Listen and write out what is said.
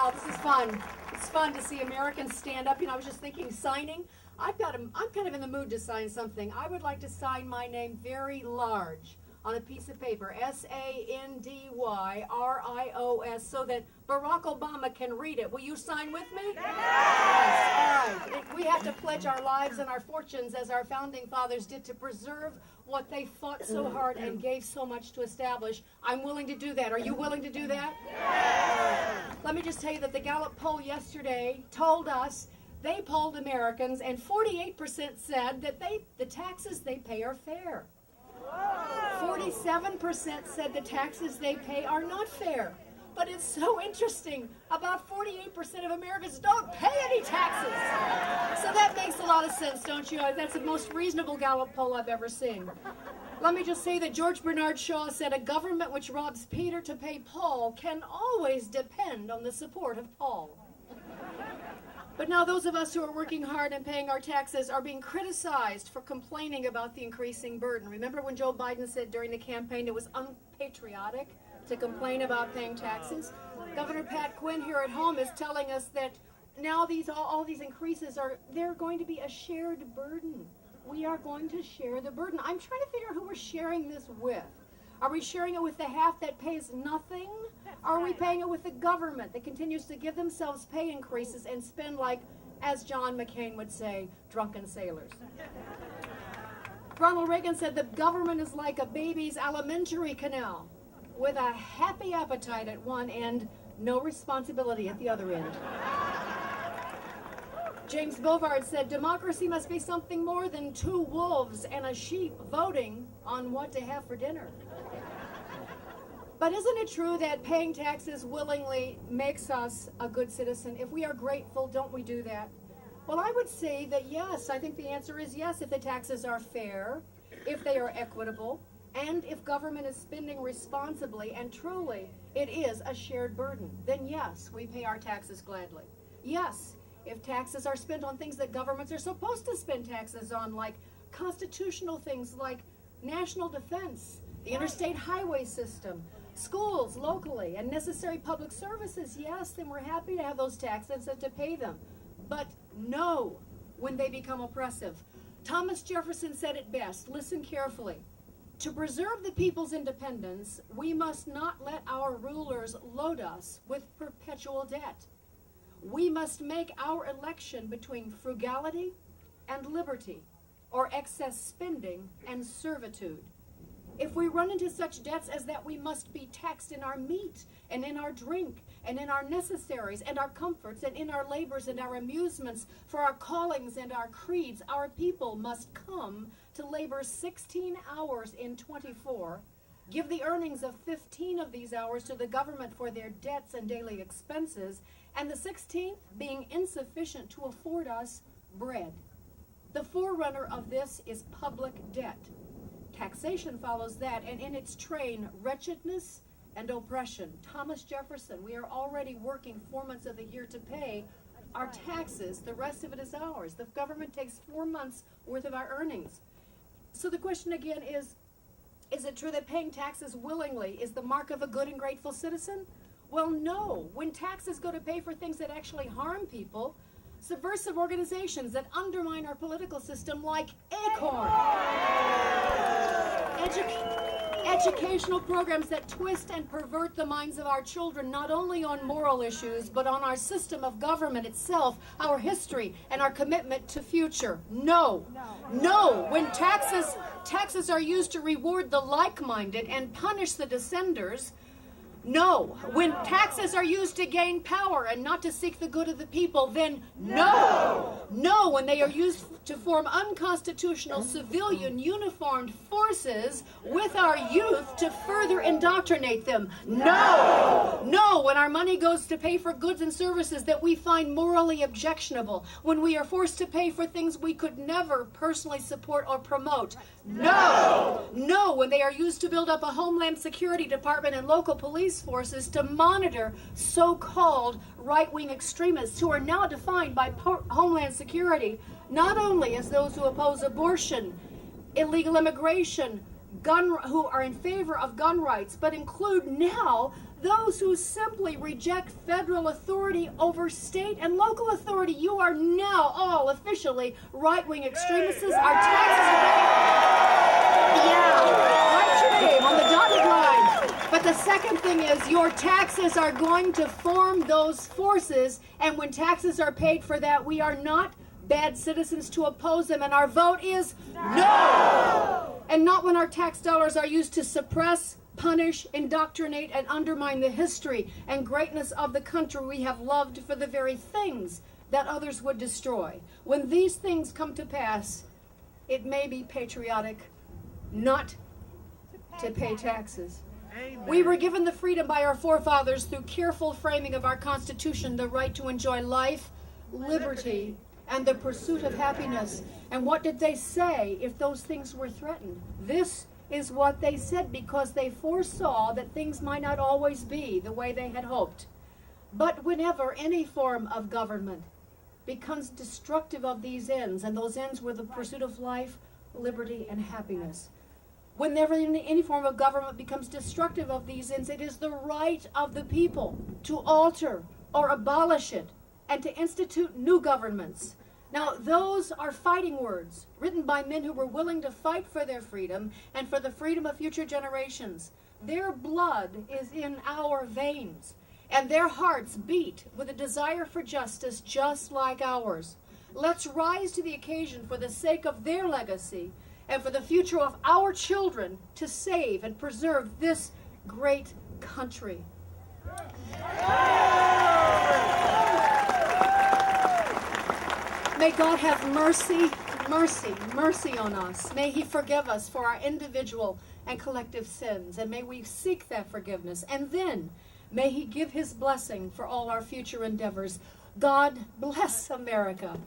Wow, this is fun. It's fun to see Americans stand up. You know, I was just thinking signing. I'm kind of in the mood to sign something. I would like to sign my name very large on a piece of paper, SANDYRIOS, so that Barack Obama can read it. Will you sign with me? Yes. All right. We have to pledge our lives and our fortunes as our founding fathers did to preserve what they fought so hard and gave so much to establish. I'm willing to do that. Are you willing to do that? Yes. Let me just tell you that the Gallup poll yesterday told us they polled Americans, and 48% said that the taxes they pay are fair. 47% said the taxes they pay are not fair. But it's so interesting. About 48% of Americans don't pay any taxes. So that makes a lot of sense, don't you? That's the most reasonable Gallup poll I've ever seen. Let me just say that George Bernard Shaw said a government which robs Peter to pay Paul can always depend on the support of Paul. But now those of us who are working hard and paying our taxes are being criticized for complaining about the increasing burden. Remember when Joe Biden said during the campaign it was unpatriotic to complain about paying taxes? Governor Pat Quinn here at home is telling us that now all these increases they're going to be a shared burden. We are going to share the burden. I'm trying to figure out who we're sharing this with. Are we sharing it with the half that pays nothing? Or are we paying it with the government that continues to give themselves pay increases and spend like, as John McCain would say, drunken sailors? Ronald Reagan said the government is like a baby's alimentary canal with a happy appetite at one end, no responsibility at the other end. James Bovard said democracy must be something more than two wolves and a sheep voting on what to have for dinner. But isn't it true that paying taxes willingly makes us a good citizen? If we are grateful, don't we do that? Well, I would say that yes. I think the answer is yes if the taxes are fair, if they are equitable, and if government is spending responsibly and truly it is a shared burden. Then yes, we pay our taxes gladly. Yes, if taxes are spent on things that governments are supposed to spend taxes on, like constitutional things like national defense, the interstate highway system, schools locally, and necessary public services, yes, then we're happy to have those taxes and to pay them. But no, when they become oppressive. Thomas Jefferson said it best. Listen carefully. To preserve the people's independence, we must not let our rulers load us with perpetual debt. We must make our election between frugality and liberty, or excess spending and servitude. If we run into such debts as that we must be taxed in our meat and in our drink and in our necessaries and our comforts and in our labors and our amusements, for our callings and our creeds, our people must come to labor 16 hours in 24, give the earnings of 15 of these hours to the government for their debts and daily expenses, and the 16th being insufficient to afford us bread. The forerunner of this is public debt. Taxation follows that, and in its train, wretchedness and oppression. Thomas Jefferson, we are already working 4 months of the year to pay our taxes. The rest of it is ours. The government takes 4 months worth of our earnings. So the question again is it true that paying taxes willingly is the mark of a good and grateful citizen? Well, no. When taxes go to pay for things that actually harm people, subversive organizations that undermine our political system like ACORN, educational programs that twist and pervert the minds of our children not only on moral issues but on our system of government itself, our history, and our commitment to future. No. When taxes are used to reward the like-minded and punish the dissenters, no. When taxes are used to gain power and not to seek the good of the people, then no. No, when they are used to form unconstitutional civilian uniformed forces with our youth to further indoctrinate them. No. No, when our money goes to pay for goods and services that we find morally objectionable, when we are forced to pay for things we could never personally support or promote. No. No, when they are used to build up a Homeland Security Department and local police forces to monitor so-called right-wing extremists who are now defined by Homeland Security not only as those who oppose abortion, illegal immigration, who are in favor of gun rights, but include now those who simply reject federal authority over state and local authority. You are now all officially right-wing extremists. Our taxes are paid. Yeah, write your name on the dotted line. But the second thing is your taxes are going to form those forces, and when taxes are paid for that, we are not bad citizens to oppose them, and our vote is no! And not when our tax dollars are used to suppress, punish, indoctrinate, and undermine the history and greatness of the country we have loved for the very things that others would destroy. When these things come to pass, it may be patriotic not to pay taxes. Amen. We were given the freedom by our forefathers through careful framing of our Constitution, the right to enjoy life, liberty, and the pursuit of happiness. And what did they say if those things were threatened? This is what they said, because they foresaw that things might not always be the way they had hoped. But whenever any form of government becomes destructive of these ends, and those ends were the pursuit of life, liberty, and happiness, whenever any form of government becomes destructive of these ends, it is the right of the people to alter or abolish it and to institute new governments. Now, those are fighting words written by men who were willing to fight for their freedom and for the freedom of future generations. Their blood is in our veins, and their hearts beat with a desire for justice just like ours. Let's rise to the occasion for the sake of their legacy and for the future of our children to save and preserve this great country. May God have mercy, mercy, mercy on us. May He forgive us for our individual and collective sins, and may we seek that forgiveness. And then may He give His blessing for all our future endeavors. God bless America.